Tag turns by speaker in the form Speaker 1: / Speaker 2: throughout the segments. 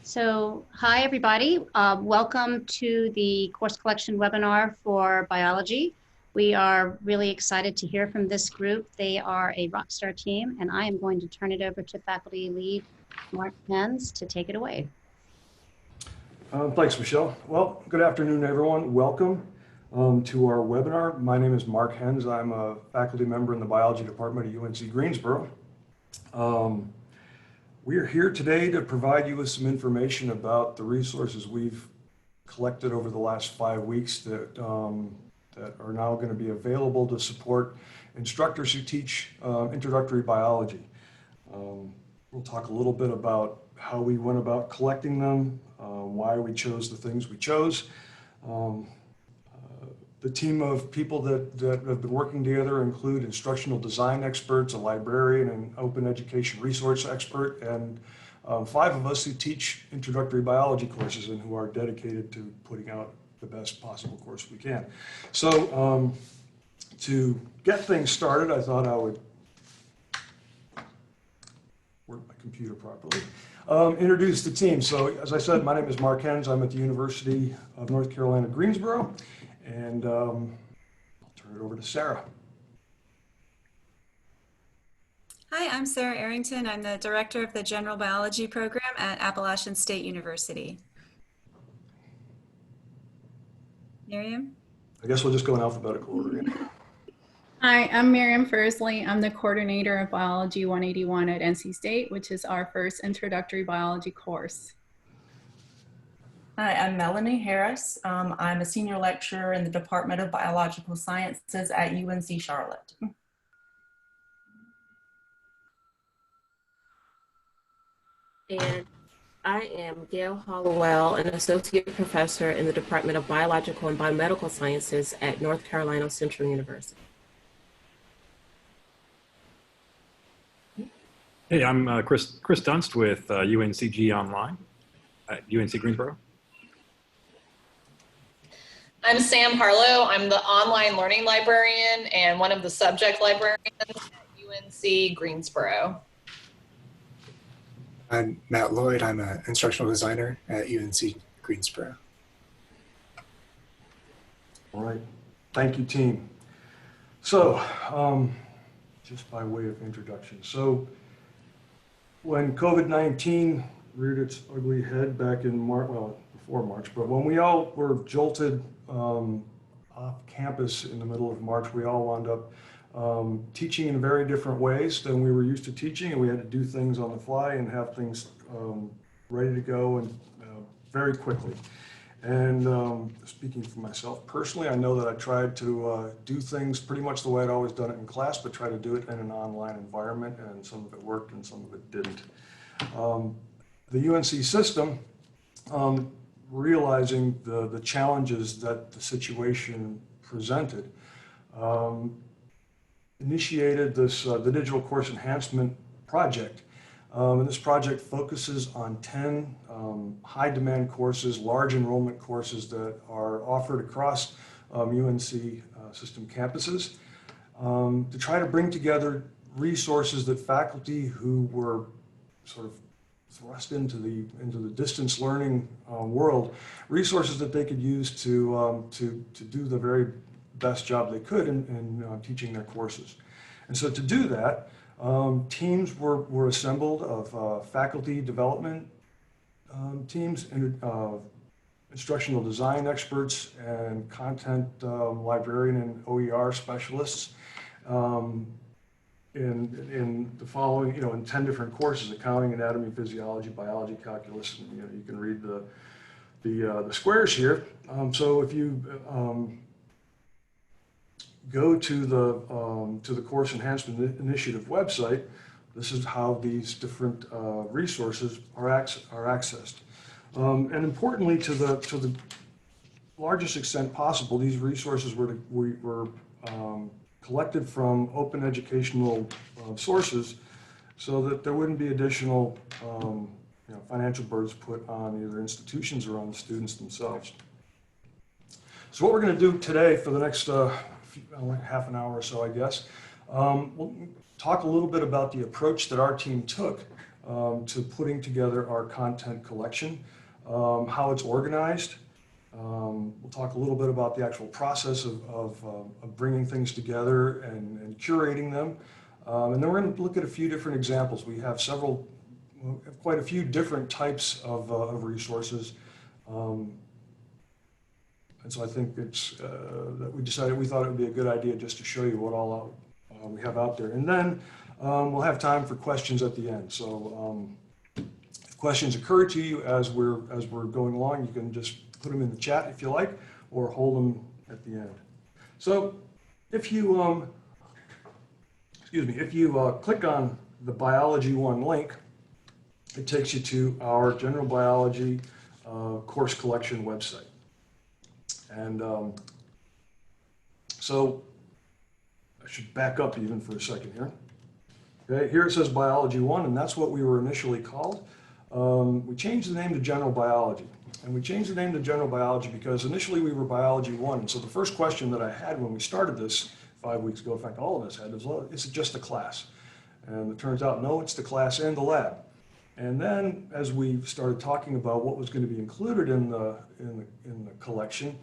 Speaker 1: Hi everybody. Welcome to the course collection webinar for biology. We are really excited to hear from this group. They are a rockstar team, and I am going to turn it over to faculty lead Mark Hens to take it away.
Speaker 2: Thanks, Michelle. Well, good afternoon, everyone. Welcome to our webinar. My name is Mark Hens. I'm a faculty member in the biology department at UNC Greensboro. We are here today to provide you with some information about the resources we've collected over the last 5 weeks that are now going to be available to support instructors who teach introductory biology. We'll talk a little bit about how we went about collecting them, why we chose the things we chose. The team of people that have been working together include instructional design experts, a librarian, an open education resource expert, and 5 of us who teach introductory biology courses and who are dedicated to putting out the best possible course we can. So to get things started, I thought I would work my computer properly. Introduce the team. So as I said, my name is Mark Hens. I'm at the University of North Carolina, Greensboro. And I'll turn it over to Sarah.
Speaker 3: Hi, I'm Sarah Arrington. I'm the director of the General Biology program at Appalachian State University. Miriam?
Speaker 2: I guess we'll just go in alphabetical order.
Speaker 4: Hi, I'm Miriam Fursley. I'm the coordinator of Biology 181 at NC State, which is our first introductory biology course.
Speaker 5: Hi, I'm Melanie Harris. I'm a senior lecturer in the Department of Biological Sciences at UNC Charlotte.
Speaker 6: And I am Gail Hollowell, an associate professor in the Department of Biological and Biomedical Sciences at North Carolina Central University.
Speaker 7: Hey, I'm Chris Dunst with UNCG Online at UNC Greensboro.
Speaker 8: I'm Sam Harlow. I'm the online learning librarian and one of the subject librarians at UNC Greensboro.
Speaker 9: I'm Matt Lloyd. I'm an instructional designer at UNC Greensboro.
Speaker 2: All right. Thank you, team. So just by way of introduction. So when COVID-19 reared its ugly head back in March, well, before March, but when we all were jolted off campus in the middle of March, we all wound up teaching in very different ways than we were used to teaching, and we had to do things on the fly and have things ready to go and very quickly. And speaking for myself personally, I know that I tried to do things pretty much the way I'd always done it in class, but try to do it in an online environment, and some of it worked and some of it didn't. The UNC system, realizing the challenges that the situation presented, initiated this the Digital Course Enhancement Project. And this project focuses on 10 high-demand courses, large enrollment courses that are offered across UNC system campuses to try to bring together resources that faculty who were sort of thrust into the distance learning world, resources that they could use to do the very best job they could in teaching their courses. And so to do that, teams were assembled of faculty development teams, instructional design experts, and content librarian and OER specialists. In the following, in 10 different courses: accounting, anatomy, physiology, biology, calculus. And, you can read the squares here. So if you go to the Course Enhancement Initiative website, this is how these different resources are accessed. And importantly, to the largest extent possible, these resources were collected from open educational sources, so that there wouldn't be additional financial burdens put on either institutions or on the students themselves. So what we're going to do today for the next half an hour or so, I guess, we'll talk a little bit about the approach that our team took to putting together our content collection, how it's organized. We'll talk a little bit about the actual process of bringing things together and curating them. And then we're going to look at a few different examples. We have quite a few different types of resources. And so I think it's that we thought it would be a good idea just to show you what all we have out there. And then we'll have time for questions at the end. So if questions occur to you as we're going along, you can just put them in the chat if you like, or hold them at the end. So if you click on the Biology 1 link, it takes you to our General Biology course collection website. And so I should back up even for a second here. Okay, here it says Biology 1, and that's what we were initially called. We changed the name to General Biology. And we changed the name to General Biology because initially we were Biology 1. And so the first question that I had when we started this 5 weeks ago, in fact, all of us had, was, well, is it just a class? And it turns out, no, it's the class and the lab. And then as we started talking about what was going to be included in the collection,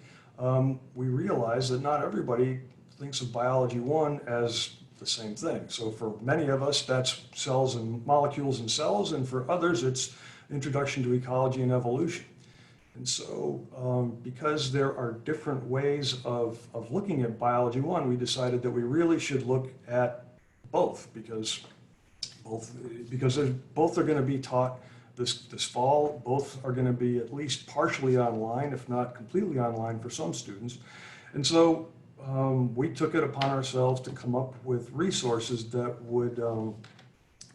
Speaker 2: we realized that not everybody thinks of Biology 1 as the same thing. So for many of us, that's cells and molecules and cells, and for others, it's Introduction to Ecology and Evolution. And so because there are different ways of looking at Biology 1, we decided that we really should look at both because both are going to be taught this fall. Both are going to be at least partially online, if not completely online for some students. And so we took it upon ourselves to come up with resources that would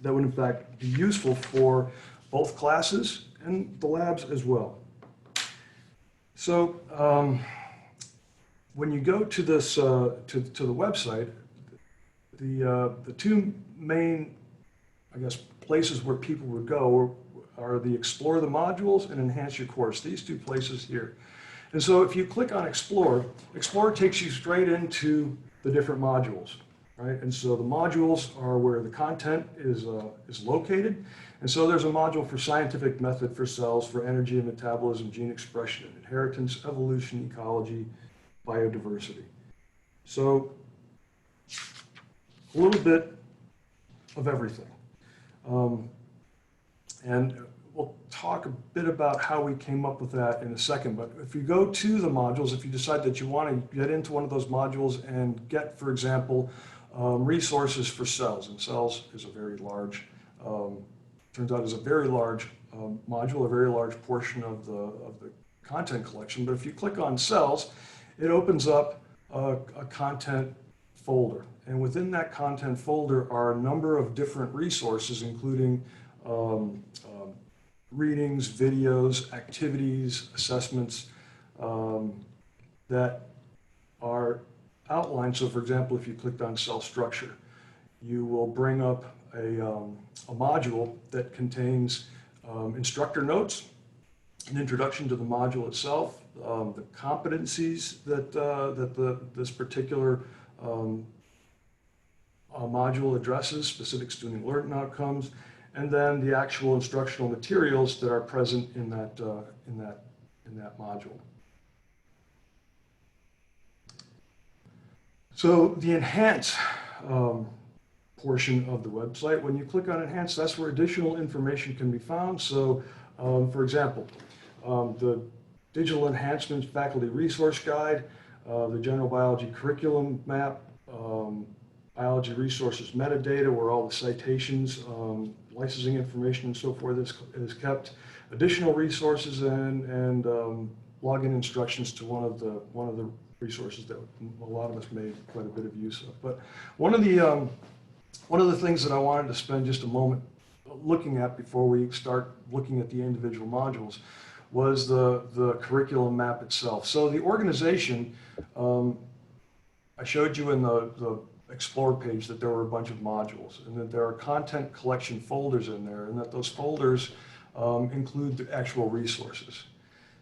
Speaker 2: in fact be useful for both classes and the labs as well. So when you go to this to the website, the two main, I guess, places where people would go are the Explore the Modules and Enhance Your Course, these two places here. And so if you click on Explore, Explore takes you straight into the different modules, right? And so the modules are where the content is located. And so there's a module for scientific method for cells, for energy and metabolism, gene expression and inheritance, evolution, ecology, biodiversity. So a little bit of everything. And we'll talk a bit about how we came up with that in a second. But if you go to the modules, if you decide that you want to get into one of those modules and get, for example, resources for cells, and cells is a very large, turns out is a very large module, a very large portion of the content collection. But if you click on cells, it opens up a content folder. And within that content folder are a number of different resources, including readings, videos, activities, assessments that are outlined. So for example, if you clicked on cell structure, you will bring up a module that contains instructor notes, an introduction to the module itself, the competencies that this particular module addresses, specific student learning outcomes, and then the actual instructional materials that are present in that module. So the Enhance portion of the website, when you click on Enhance, that's where additional information can be found. So for example, the Digital Enhancement Faculty Resource Guide, the General Biology Curriculum Map, Biology Resources Metadata, where all the citations, licensing information and so forth is kept, additional resources and login instructions to one of the resources that a lot of us made quite a bit of use of. But one of the things that I wanted to spend just a moment looking at before we start looking at the individual modules was the curriculum map itself. So the organization, I showed you in the Explore page that there were a bunch of modules and that there are content collection folders in there, and that those folders include the actual resources.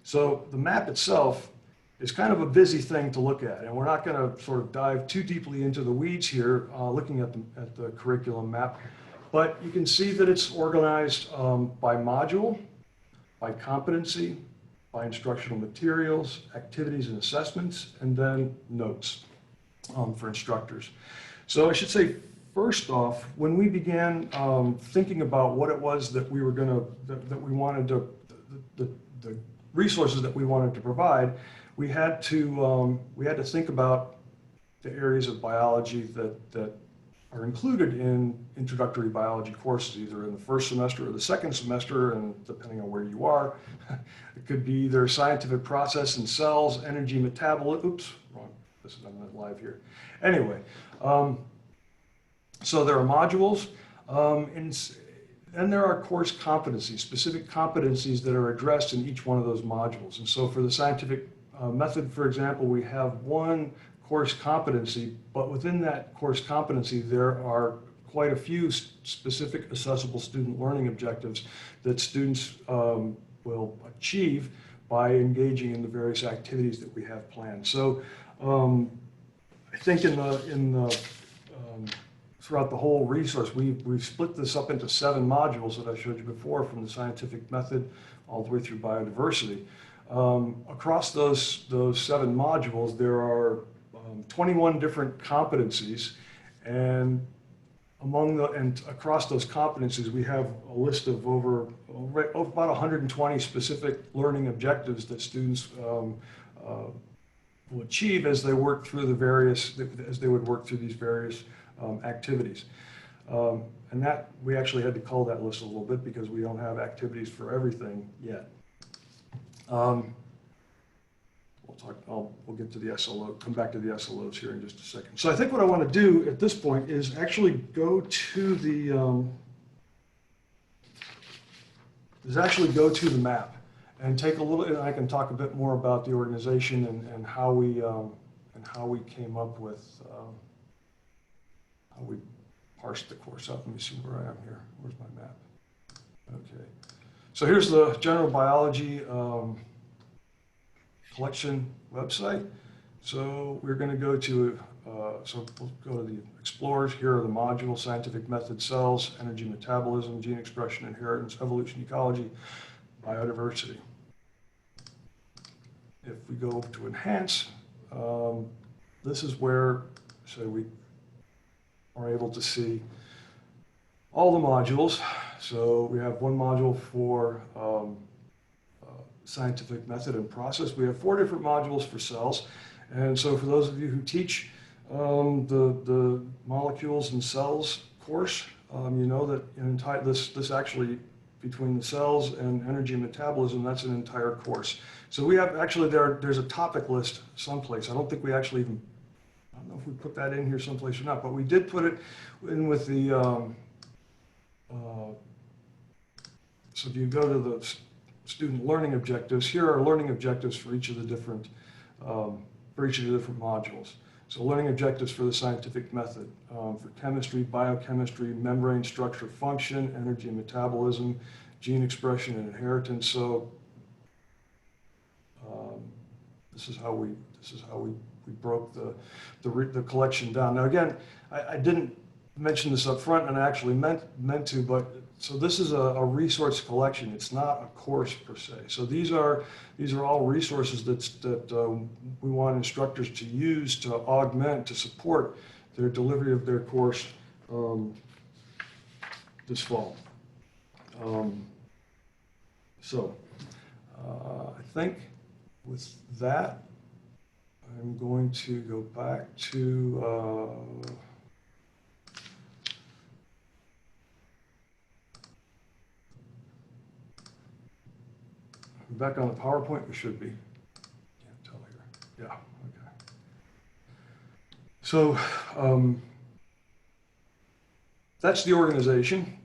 Speaker 2: So the map itself is kind of a busy thing to look at, and we're not going to sort of dive too deeply into the weeds here looking at the curriculum map. But you can see that it's organized by module, by competency, by instructional materials, activities and assessments, and then notes for instructors. So I should say, first off, when we began thinking about what it was that we were going to, that we wanted to, the resources that we wanted to provide, we had to think about the areas of biology that are included in introductory biology courses, either in the first semester or the second semester, and depending on where you are, it could be either scientific process in cells, energy metabolism. Oops, wrong. I'm not live here. Anyway, so there are modules, and there are course competencies, specific competencies that are addressed in each one of those modules. And so for the scientific method, for example, we have one course competency, but within that course competency, there are quite a few specific accessible student learning objectives that students will achieve by engaging in the various activities that we have planned. So I think throughout the whole resource, we've split this up into 7 modules that I showed you before, from the scientific method all the way through biodiversity. Across those 7 modules, there are 21 different competencies, and across those competencies, we have a list of about 120 specific learning objectives that students will achieve as they work through these various activities. And that, we actually had to cull that list a little bit because we don't have activities for everything yet. We'll get to the SLO, come back to the SLOs here in just a second. So I think what I want to do at this point is actually go to the map and take a little, and I can talk a bit more about the organization and how we came up with, how we parsed the course out. Let me see where I am here. Where's my map? Okay. So here's the general biology collection website. So we're going to go to, so we'll go to the Explorers. Here are the modules: scientific method, cells, energy metabolism, gene expression, inheritance, evolution, ecology, biodiversity. If we go to enhance, this is where, so we are able to see all the modules. So we have one module for scientific method and process. We have 4 different modules for cells. And so for those of you who teach the molecules and cells course, you know that this actually, between the cells and energy and metabolism, that's an entire course. So we have actually, there's a topic list someplace. I don't think we actually even, I don't know if we put that in here someplace or not, but we did put it in with the, so if you go to the student learning objectives, here are learning objectives for each of the different modules. So learning objectives for the scientific method, for chemistry, biochemistry, membrane structure, function, energy and metabolism, gene expression and inheritance. So this is how we broke the collection down. Now again, I didn't mention this up front, and I actually meant to, but so this is a resource collection. It's not a course per se. So these are all resources that we want instructors to use to augment, to support their delivery of their course this fall. I think with that, I'm going to go back to back on the PowerPoint. We should be. Can't tell here. Yeah. Okay. So that's the organization.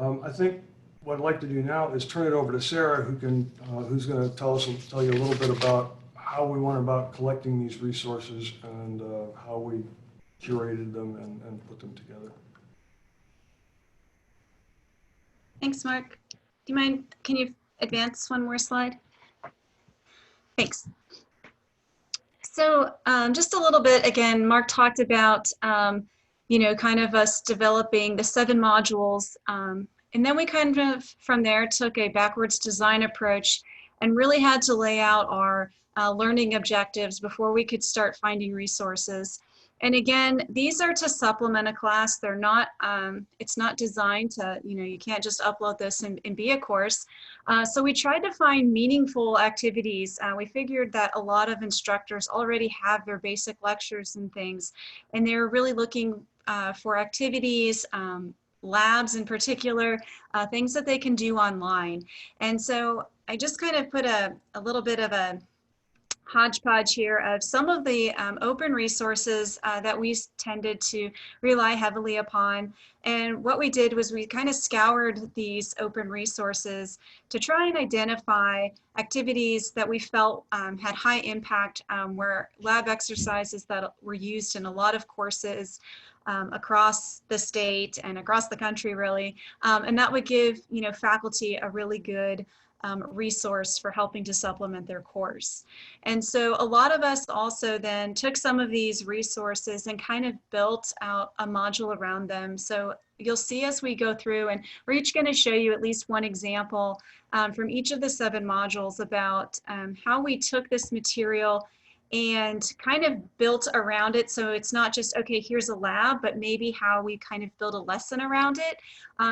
Speaker 2: I think what I'd like to do now is turn it over to Sarah, who's going to tell you a little bit about how we went about collecting these resources and how we curated them and put them together.
Speaker 3: Thanks, Mark. Do you mind, can you advance one more slide? Thanks. So just a little bit, again, Mark talked about kind of us developing the 7 modules. And then we kind of, from there, took a backwards design approach and really had to lay out our learning objectives before we could start finding resources. And again, these are to supplement a class. They're not, it's not designed to, you can't just upload this and be a course. So we tried to find meaningful activities. We figured that a lot of instructors already have their basic lectures and things, and they were really looking for activities, labs in particular, things that they can do online. And so I just kind of put a little bit of a hodgepodge here of some of the open resources that we tended to rely heavily upon. And what we did was we kind of scoured these open resources to try and identify activities that we felt had high impact, were lab exercises that were used in a lot of courses across the state and across the country, really. And that would give faculty a really good resource for helping to supplement their course. And so a lot of us also then took some of these resources and kind of built out a module around them. So you'll see as we go through, and we're each going to show you at least one example from each of the 7 modules about how we took this material and kind of built around it. So it's not just, okay, here's a lab, but maybe how we kind of build a lesson around it.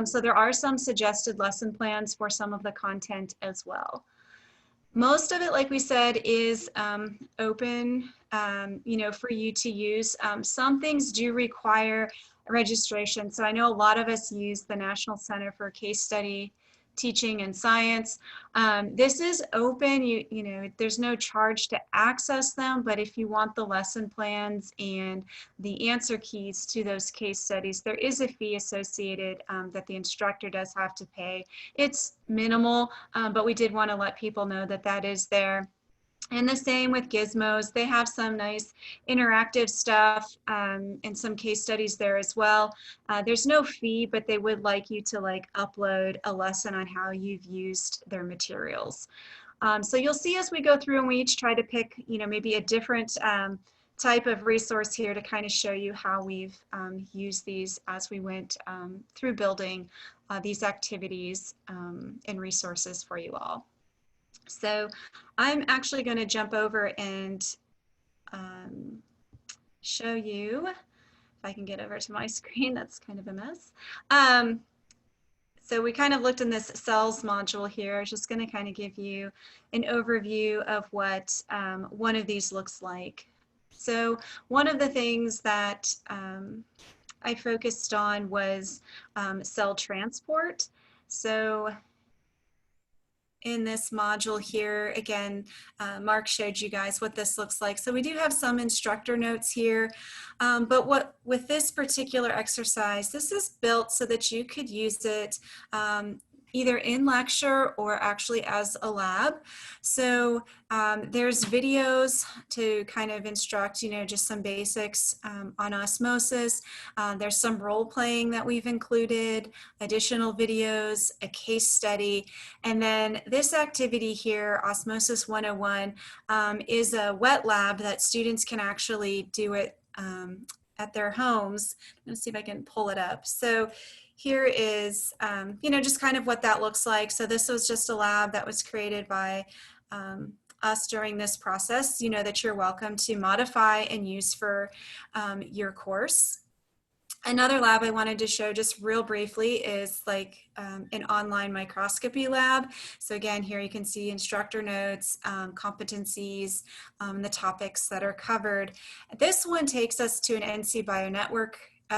Speaker 3: So there are some suggested lesson plans for some of the content as well. Most of it, like we said, is open, for you to use. Some things do require registration. So I know a lot of us use the National Center for Case Study Teaching and Science. This is open, there's no charge to access them, but if you want the lesson plans and the answer keys to those case studies, there is a fee associated that the instructor does have to pay. It's minimal, but we did want to let people know that that is there. And the same with Gizmos. They have some nice interactive stuff and some case studies there as well. There's no fee, but they would like you to upload a lesson on how you've used their materials. So you'll see as we go through, and we each try to pick, maybe a different type of resource here to kind of show you how we've used these as we went through building these activities and resources for you all. So I'm actually going to jump over and show you, if I can get over to my screen, that's kind of a mess. So we kind of looked in this cells module here. I'm just going to kind of give you an overview of what one of these looks like. So one of the things that I focused on was cell transport. So in this module here, again, Mark showed you guys what this looks like. So we do have some instructor notes here, but with this particular exercise, this is built so that you could use it either in lecture or actually as a lab. So there's videos to kind of instruct, just some basics on osmosis. There's some role playing that we've included, additional videos, a case study. And then this activity here, Osmosis 101, is a wet lab that students can actually do it at their homes. Let's see if I can pull it up. So here is, just kind of what that looks like. So this was just a lab that was created by us during this process, that you're welcome to modify and use for your course. Another lab I wanted to show just real briefly is an online microscopy lab. So again, here you can see instructor notes, competencies, the topics that are covered. This one takes us to an NC BioNetwork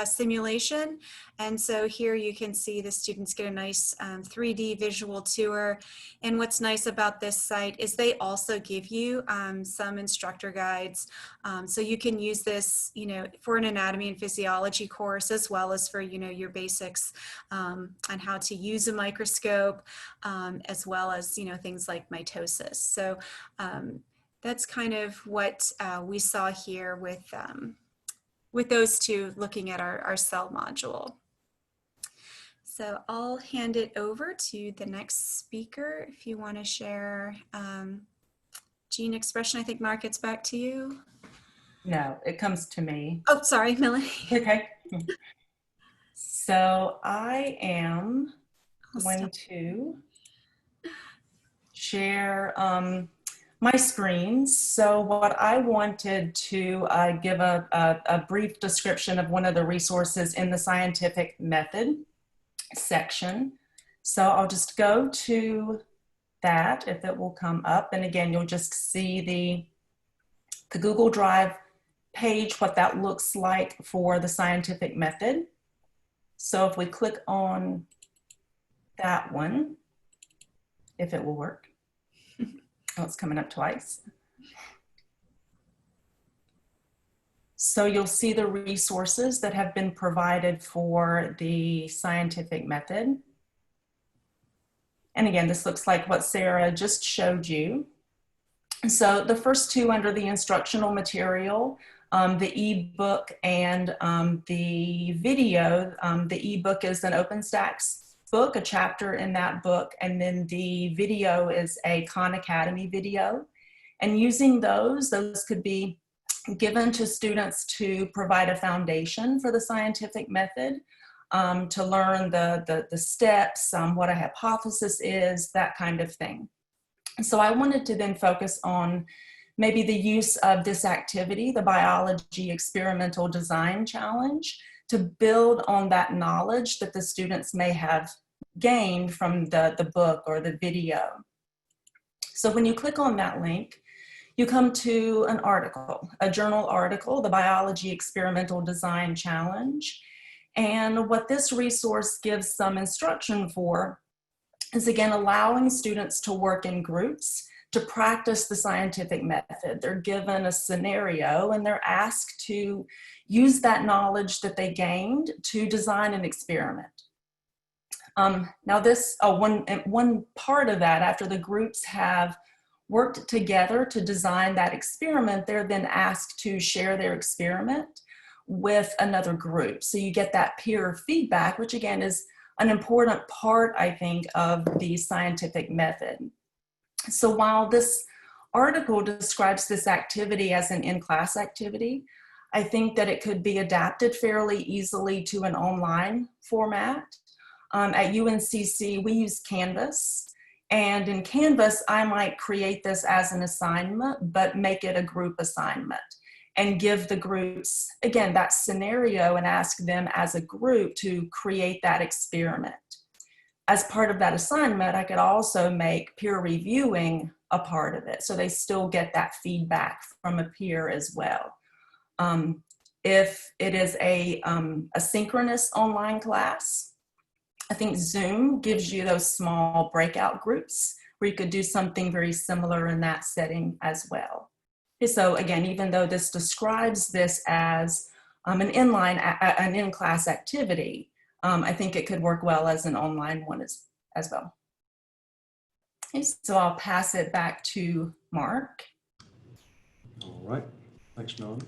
Speaker 3: simulation. And so here you can see the students get a nice 3D visual tour. And what's nice about this site is they also give you some instructor guides. So you can use this, for an anatomy and physiology course, as well as for, your basics on how to use a microscope, as well as, things like mitosis. So that's kind of what we saw here with those two, looking at our cell module. So I'll hand it over to the next speaker if you want to share gene expression. I think, Mark, it's back to you.
Speaker 5: No, it comes to me.
Speaker 3: Oh, sorry, Melanie.
Speaker 5: Okay. So I am going to share my screen. So what I wanted to give a brief description of one of the resources in the scientific method section. So I'll just go to that if it will come up. And again, you'll just see the Google Drive page, what that looks like for the scientific method. So if we click on that one, if it will work. Oh, it's coming up twice. So you'll see the resources that have been provided for the scientific method. And again, this looks like what Sarah just showed you. So the first two under the instructional material, the ebook and the video. The ebook is an OpenStax book, a chapter in that book, and then the video is a Khan Academy video. And using those could be given to students to provide a foundation for the scientific method, to learn the steps, what a hypothesis is, that kind of thing. So I wanted to then focus on maybe the use of this activity, the Biology Experimental Design Challenge, to build on that knowledge that the students may have gained from the book or the video. So when you click on that link, you come to an article, a journal article, the Biology Experimental Design Challenge. And what this resource gives some instruction for is, again, allowing students to work in groups to practice the scientific method. They're given a scenario and they're asked to use that knowledge that they gained to design an experiment. Now this, one part of that, after the groups have worked together to design that experiment, they're then asked to share their experiment with another group. So you get that peer feedback, which again is an important part, I think, of the scientific method. So while this article describes this activity as an in-class activity, I think that it could be adapted fairly easily to an online format. At UNCC, we use Canvas. And in Canvas, I might create this as an assignment, but make it a group assignment and give the groups, again, that scenario and ask them as a group to create that experiment. As part of that assignment, I could also make peer reviewing a part of it, so they still get that feedback from a peer as well. If it is a synchronous online class, I think Zoom gives you those small breakout groups where you could do something very similar in that setting as well. So again, even though this describes this as an in-class activity, I think it could work well as an online one as well. Okay, so I'll pass it back to Mark.
Speaker 2: All right, thanks, Melanie.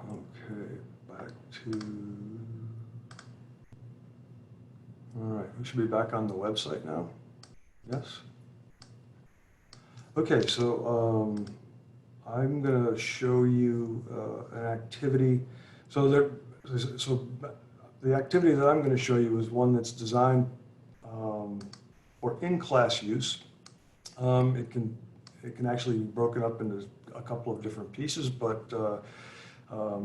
Speaker 2: Okay, back to, all right, we should be back on the website now. Yes? Okay, so I'm going to show you an activity. So the activity that I'm going to show you is one that's designed for in-class use. It can actually be broken up into a couple of different pieces, but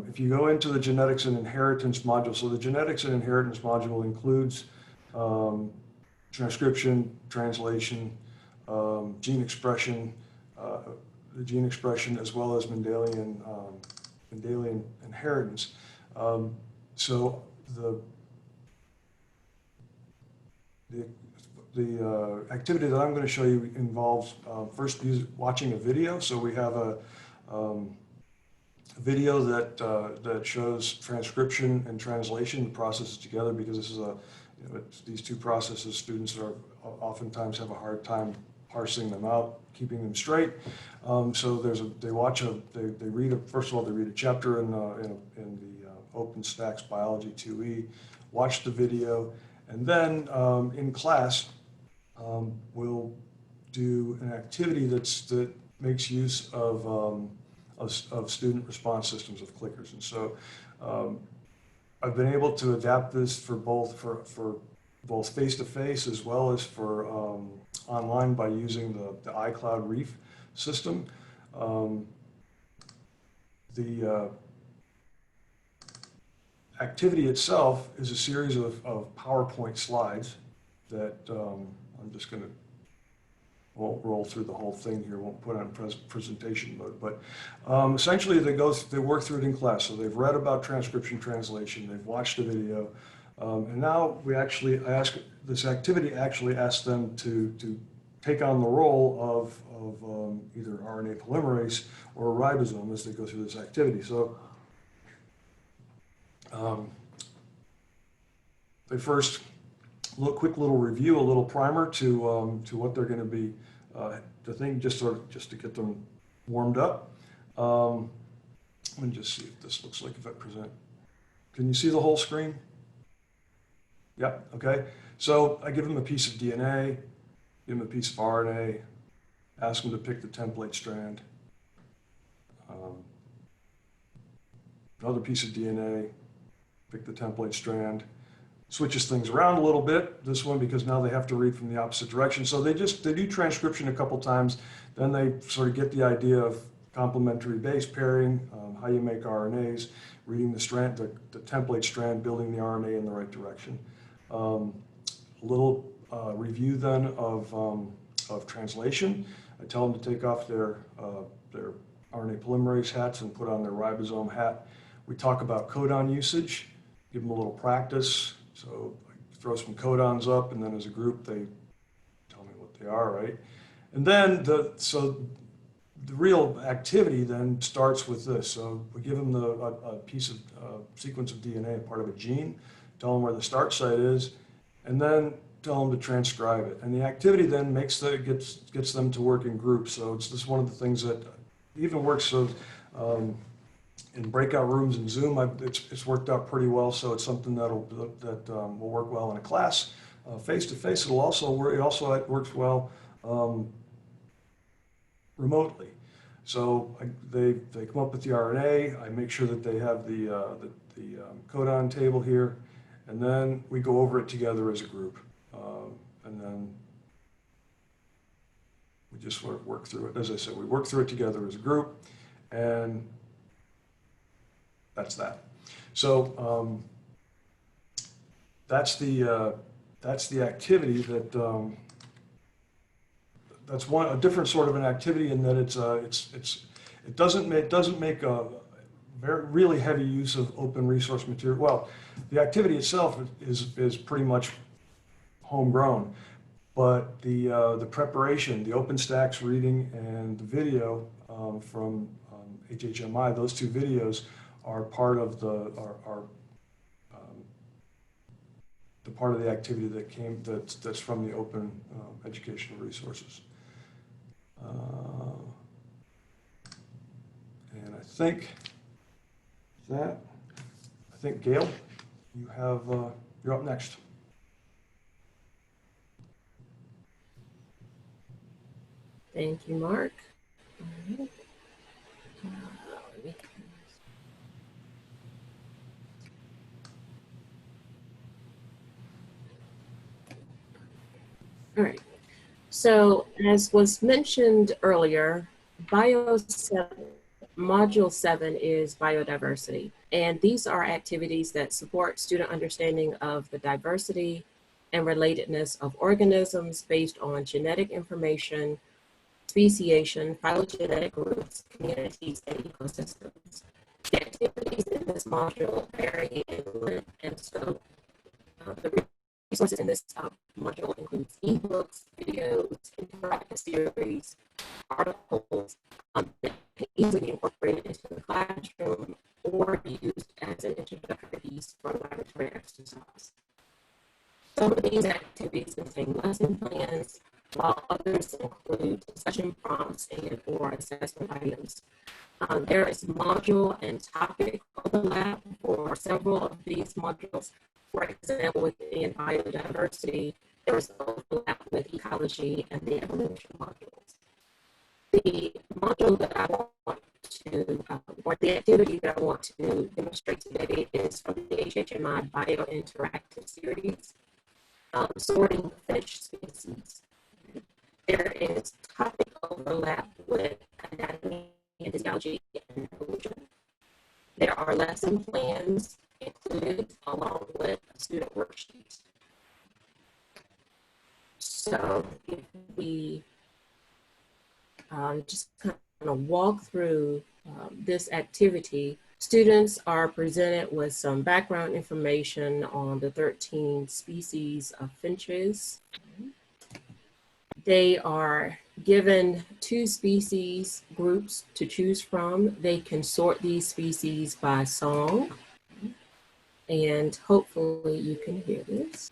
Speaker 2: if you go into the genetics and inheritance module, so the genetics and inheritance module includes transcription, translation, gene expression, the gene expression, as well as Mendelian inheritance. So the activity that I'm going to show you involves first watching a video. So we have a video that shows transcription and translation, the processes together, because this is these two processes students are oftentimes have a hard time parsing them out, keeping them straight. So they read first of all, they read a chapter in the OpenStax Biology 2E, watch the video, and then in class, we'll do an activity that makes use of student response systems of clickers. And so I've been able to adapt this for both face-to-face as well as for online by using the iCloud Reef system. The activity itself is a series of PowerPoint slides that I'm just going to, won't roll through the whole thing here, won't put on presentation mode, but essentially they work through it in class. So they've read about transcription translation, they've watched the video, and now this activity actually asks them to take on the role of either RNA polymerase or a ribosome as they go through this activity. So they first quick little review, a little primer to what they're going to be, the thing, just to get them warmed up. Let me just see if this looks like if I present. Can you see the whole screen? Yeah, okay. So I give them a piece of DNA, give them a piece of RNA, ask them to pick the template strand. Another piece of DNA, pick the template strand. Switches things around a little bit, this one, because now they have to read from the opposite direction. So they do transcription a couple times, then they sort of get the idea of complementary base pairing, how you make RNAs, reading the strand, the template strand, building the RNA in the right direction. A little review then of translation. I tell them to take off their RNA polymerase hats and put on their ribosome hat. We talk about codon usage, give them a little practice. So I throw some codons up, and then as a group, they tell me what they are, right? And then the real activity then starts with this. So we give them a piece of sequence of DNA, part of a gene, tell them where the start site is, and then tell them to transcribe it. And the activity then gets them to work in groups. So it's just one of the things that even works. So in breakout rooms in Zoom, it's worked out pretty well. So it's something that will work well in a class. Face to face, it also works well remotely. So they come up with the RNA. I make sure that they have the codon table here, and then we go over it together as a group, and then we just work through it. As I said, we work through it together as a group, and that's that. So that's the activity that that's a different sort of an activity in that it doesn't make a really heavy use of open resource material. Well, the activity itself is pretty much homegrown, but the preparation, the OpenStax reading and the video from HHMI, those two videos are part of the part of the activity that's from the open educational resources. And I think Gail, you're up next.
Speaker 6: Thank you, Mark. All right. So as was mentioned earlier, Module 7 is biodiversity. And these are activities that support student understanding of the diversity and relatedness of organisms based on genetic information, speciation, phylogenetic groups, communities, and ecosystems. The activities in this module vary in length and scope. The resources in this module includes ebooks, videos, interactive series, articles that can easily be incorporated into the classroom or used as an introductory piece for laboratory exercise. Some of these activities contain lesson plans, while others include discussion prompts and or assessment items. There is module and topic overlap for several of these modules. For example, within biodiversity, there is overlap with ecology and the evolution modules. The module that I want to, or the activity that I want to demonstrate today is from the HHMI Bio-Interactive Series, sorting fish species. There is topic overlap with anatomy and physiology and evolution. There are lesson plans included along with a student worksheet. So if we just kind of walk through this activity, students are presented with some background information on the 13 species of finches. They are given 2 species groups to choose from. They can sort these species by song, and hopefully you can hear this.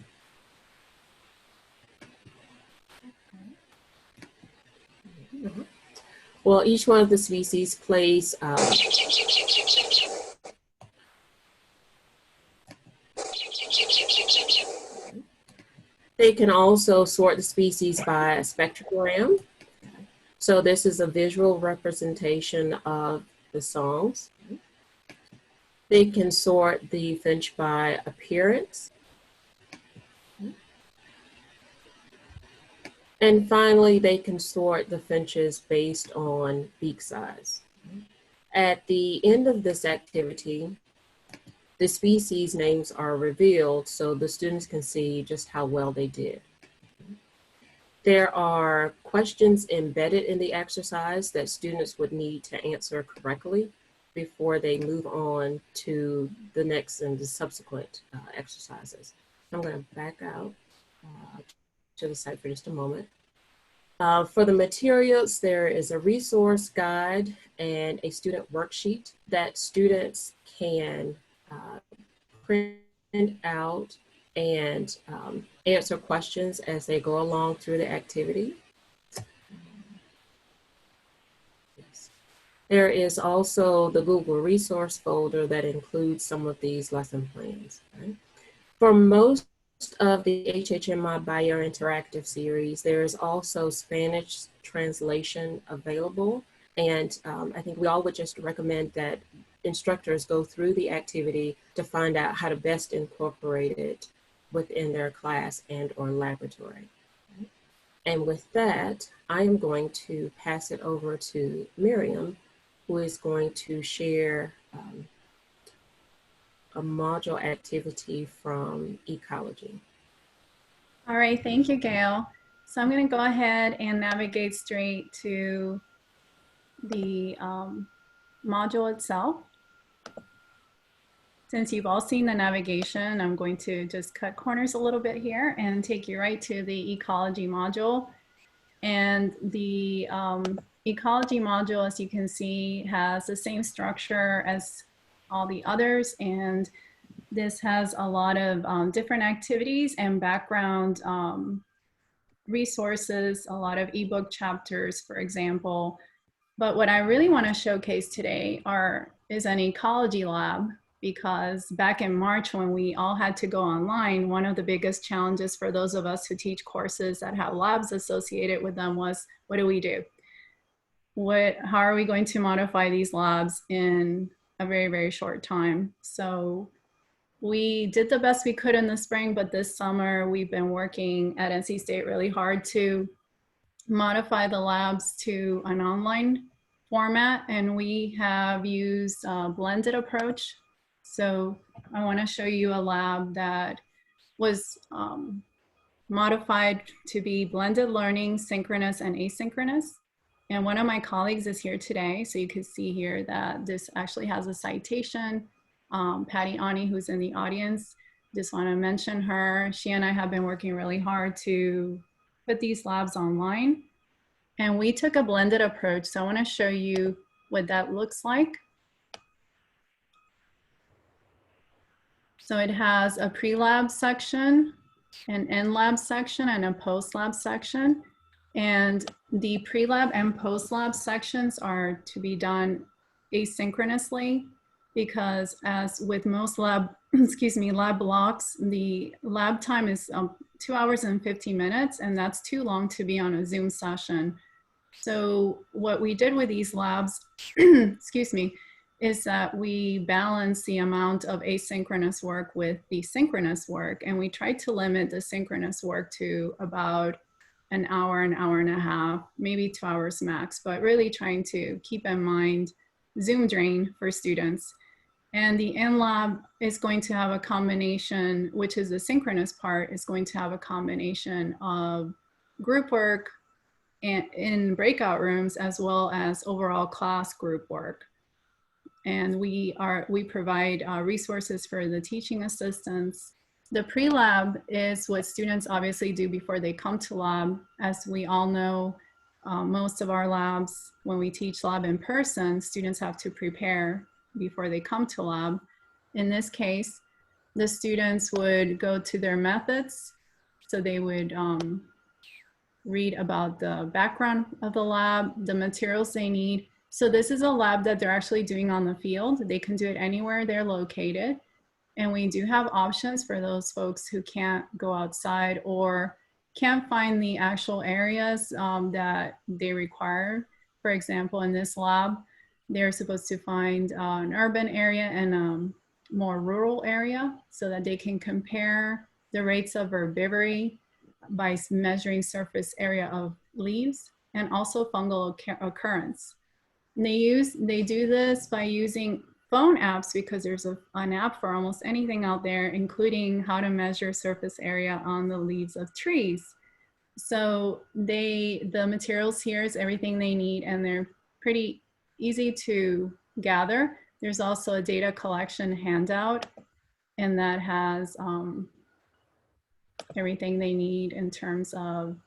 Speaker 6: Well, each one of the species plays they can also sort the species by a spectrogram. So this is a visual representation of the songs. They can sort the finch by appearance. And finally, they can sort the finches based on beak size. At the end of this activity, the species names are revealed so the students can see just how well they did. There are questions embedded in the exercise that students would need to answer correctly before they move on to the next and the subsequent exercises. I'm going to back out to the site for just a moment. For the materials, there is a resource guide and a student worksheet that students can print out and answer questions as they go along through the activity. Yes. There is also the Google resource folder that includes some of these lesson plans. Right? For most of the HHMI Bio-Interactive series, there is also Spanish translation available. And I think we all would just recommend that instructors go through the activity to find out how to best incorporate it within their class and or laboratory. And with that, I am going to pass it over to Miriam, who is going to share a module activity from ecology.
Speaker 4: All right, thank you, Gail. So I'm going to go ahead and navigate straight to the module itself. Since you've all seen the navigation, I'm going to just cut corners a little bit here and take you right to the ecology module. And the ecology module, as you can see, has the same structure as all the others. And this has a lot of different activities and background resources, a lot of ebook chapters, for example. But what I really want to showcase today is an ecology lab, because back in March when we all had to go online, one of the biggest challenges for those of us who teach courses that have labs associated with them was, what do we do? How are we going to modify these labs in a very, very short time? So we did the best we could in the spring, but this summer we've been working at NC State really hard to modify the labs to an online format, and we have used a blended approach. So I want to show you a lab that was modified to be blended learning, synchronous and asynchronous. And one of my colleagues is here today, so you can see here that this actually has a citation. Patty Ani, who's in the audience, just want to mention her. She and I have been working really hard to put these labs online. And we took a blended approach. So I want to show you what that looks like. So it has a pre-lab section, an in-lab section, and a post-lab section. And the pre-lab and post-lab sections are to be done asynchronously, because as with most lab, lab blocks, the lab time is 2 hours and 50 minutes, and that's too long to be on a Zoom session. So what we did with these labs, is that we balance the amount of asynchronous work with the synchronous work, and we tried to limit the synchronous work to about an hour and a half, maybe 2 hours max, but really trying to keep in mind Zoom drain for students. And the in-lab is going to have a combination, which is the synchronous part, is going to have a combination of group work and in breakout rooms, as well as overall class group work. And we provide resources for the teaching assistants. The pre-lab is what students obviously do before they come to lab. As we all know, most of our labs, when we teach lab in person, students have to prepare before they come to lab. In this case, the students would go to their methods. So they would read about the background of the lab, the materials they need. So this is a lab that they're actually doing on the field. They can do it anywhere they're located. And we do have options for those folks who can't go outside or can't find the actual areas that they require. For example, in this lab, they're supposed to find an urban area and a more rural area so that they can compare the rates of herbivory by measuring surface area of leaves and also fungal occurrence. And they do this by using phone apps, because there's an app for almost anything out there, including how to measure surface area on the leaves of trees. So the materials here is everything they need, and they're pretty easy to gather. There's also a data collection handout, and that has everything they need in terms of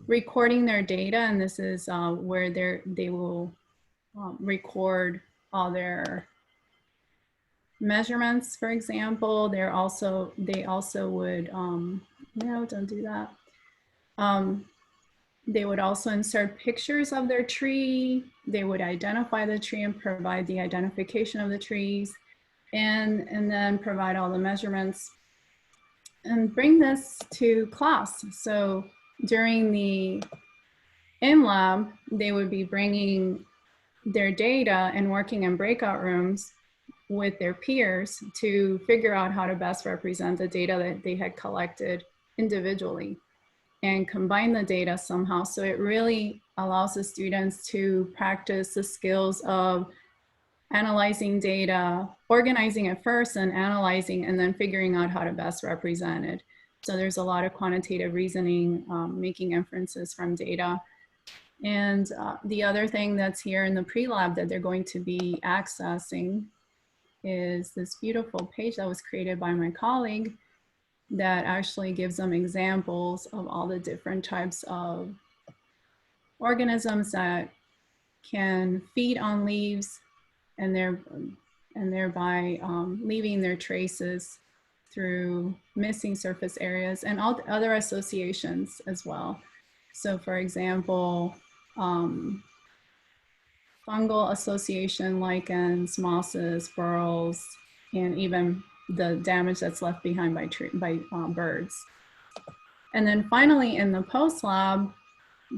Speaker 4: recording their data. And this is where they will record all their measurements, for example. They also would, no, don't do that. They would also insert pictures of their tree. They would identify the tree and provide the identification of the trees, and then provide all the measurements and bring this to class. So during the in-lab, they would be bringing their data and working in breakout rooms with their peers to figure out how to best represent the data that they had collected individually and combine the data somehow. So it really allows the students to practice the skills of analyzing data, organizing it first and analyzing, and then figuring out how to best represent it. So there's a lot of quantitative reasoning, making inferences from data. And the other thing that's here in the pre-lab that they're going to be accessing is this beautiful page that was created by my colleague that actually gives them examples of all the different types of organisms that can feed on leaves and thereby leaving their traces through missing surface areas and all other associations as well. So for example, fungal association, lichens, mosses, burls, and even the damage that's left behind by birds. And then finally in the post-lab,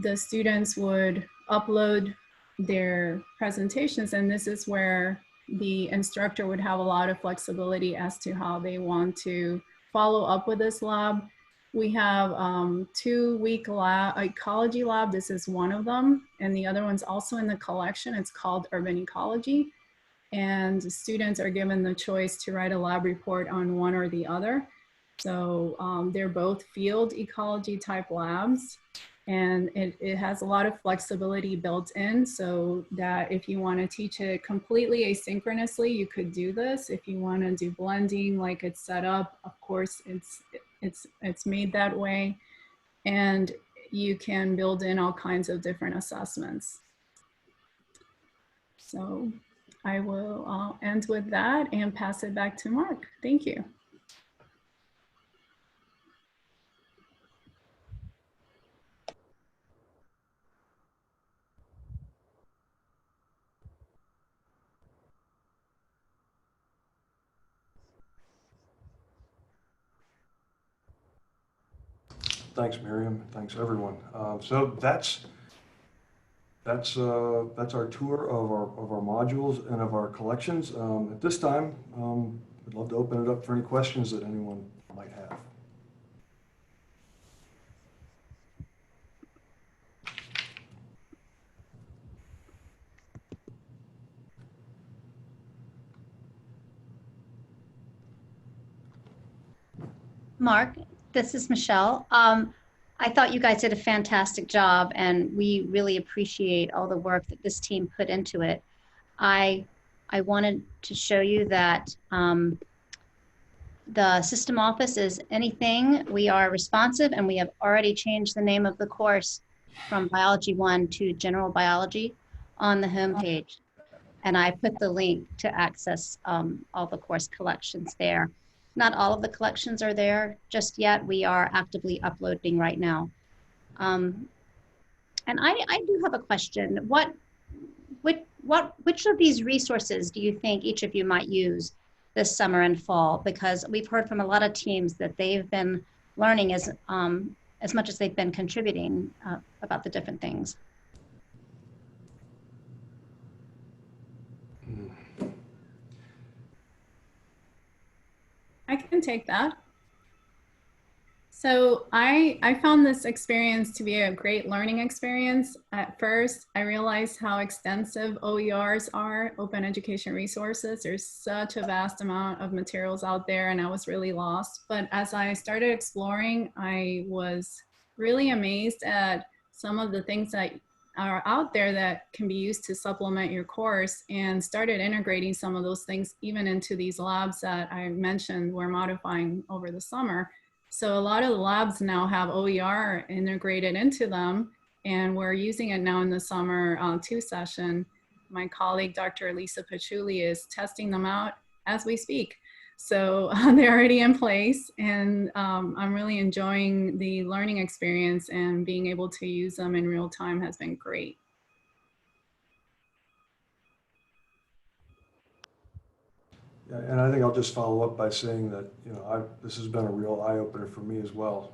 Speaker 4: the students would upload their presentations, and this is where the instructor would have a lot of flexibility as to how they want to follow up with this lab. We have 2-week ecology lab. This is one of them, and the other one's also in the collection. It's called Urban Ecology, and students are given the choice to write a lab report on one or the other. So they're both field ecology type labs, and it has a lot of flexibility built in, so that if you want to teach it completely asynchronously, you could do this. If you want to do blending like it's set up, of course it's made that way, and you can build in all kinds of different assessments. So I will end with that and pass it back to Mark. Thank you.
Speaker 2: Thanks, Miriam. Thanks, everyone. So that's our tour of our modules and of our collections. At this time, I'd love to open it up for any questions that anyone might have.
Speaker 1: Mark, this is Michelle. I thought you guys did a fantastic job, and we really appreciate all the work that this team put into it. I wanted to show you that the system office is anything. We are responsive, and we have already changed the name of the course from Biology 1 to General Biology on the homepage. And I put the link to access all the course collections there. Not all of the collections are there just yet. We are actively uploading right now. And I do have a question. Which of these resources do you think each of you might use this summer and fall? Because we've heard from a lot of teams that they've been learning as much as they've been contributing about the different things.
Speaker 4: I can take that. So I found this experience to be a great learning experience. At first, I realized how extensive OERs are, open education resources. There's such a vast amount of materials out there, and I was really lost. But as I started exploring, I was really amazed at some of the things that are out there that can be used to supplement your course, and started integrating some of those things even into these labs that I mentioned we're modifying over the summer. So a lot of the labs now have OER integrated into them, and we're using it now in the summer 2 session. My colleague, Dr. Lisa Patchouli, is testing them out as we speak. So they're already in place, and I'm really enjoying the learning experience, and being able to use them in real time has been great.
Speaker 2: Yeah, and I think I'll just follow up by saying that, you know, this has been a real eye-opener for me as well.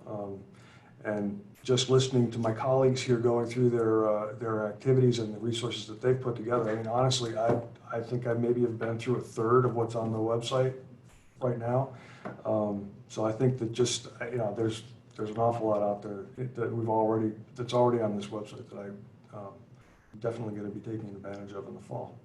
Speaker 2: And just listening to my colleagues here going through their activities and the resources that they've put together, I mean, honestly, I think I maybe have been through a third of what's on the website right now. So I think that just, you know, there's an awful lot out there that that's already on this website that I'm definitely going to be taking advantage of in the fall.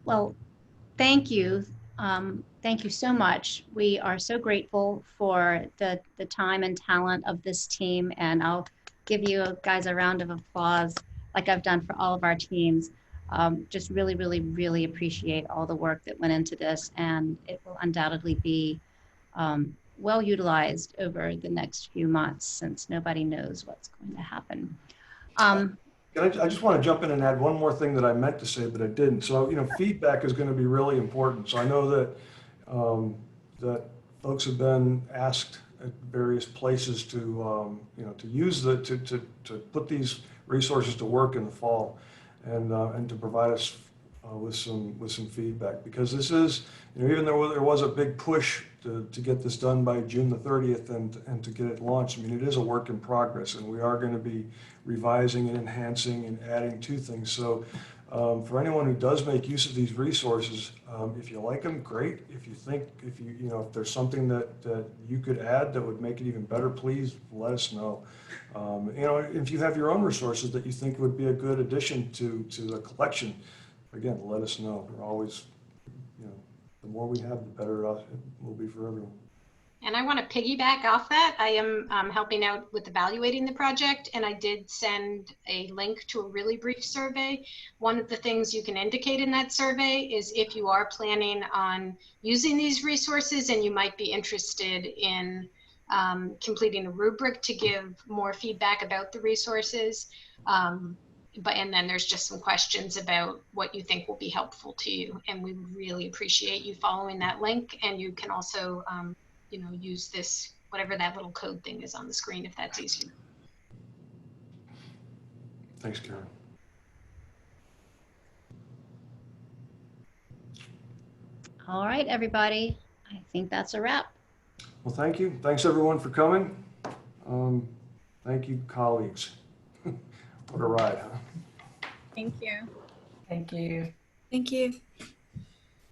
Speaker 1: Well, thank you. Thank you so much. We are so grateful for the time and talent of this team, and I'll give you guys a round of applause like I've done for all of our teams. Just really, really, really appreciate all the work that went into this, and it will undoubtedly be well utilized over the next few months, since nobody knows what's going to happen.
Speaker 2: I just want to jump in and add one more thing that I meant to say, but I didn't. So, you know, feedback is going to be really important. So I know that that folks have been asked at various places to, you know, to use to put these resources to work in the fall, and to provide us with some feedback, because this is, you know, even though there was a big push to get this done by June the 30th and to get it launched, I mean, it is a work in progress, and we are going to be revising and enhancing and adding to things. So for anyone who does make use of these resources, if you like them, great. If if there's something that you could add that would make it even better, please let us know. You know, if you have your own resources that you think would be a good addition to the collection, again, let us know. We're always, you know, the more we have, the better it will be for everyone.
Speaker 10: And I want to piggyback off that. I am helping out with evaluating the project, and I did send a link to a really brief survey. One of the things you can indicate in that survey is if you are planning on using these resources and you might be interested in completing a rubric to give more feedback about the resources. And then there's just some questions about what you think will be helpful to you. And we really appreciate you following that link. And you can also you know, use this, whatever that little code thing is on the screen, if that's easier.
Speaker 2: Thanks, Karen.
Speaker 1: All right, everybody. I think that's a wrap.
Speaker 2: Well, thank you. Thanks, everyone, for coming. Thank you, colleagues. What a ride, huh?
Speaker 4: Thank you.
Speaker 5: Thank you.
Speaker 3: Thank you.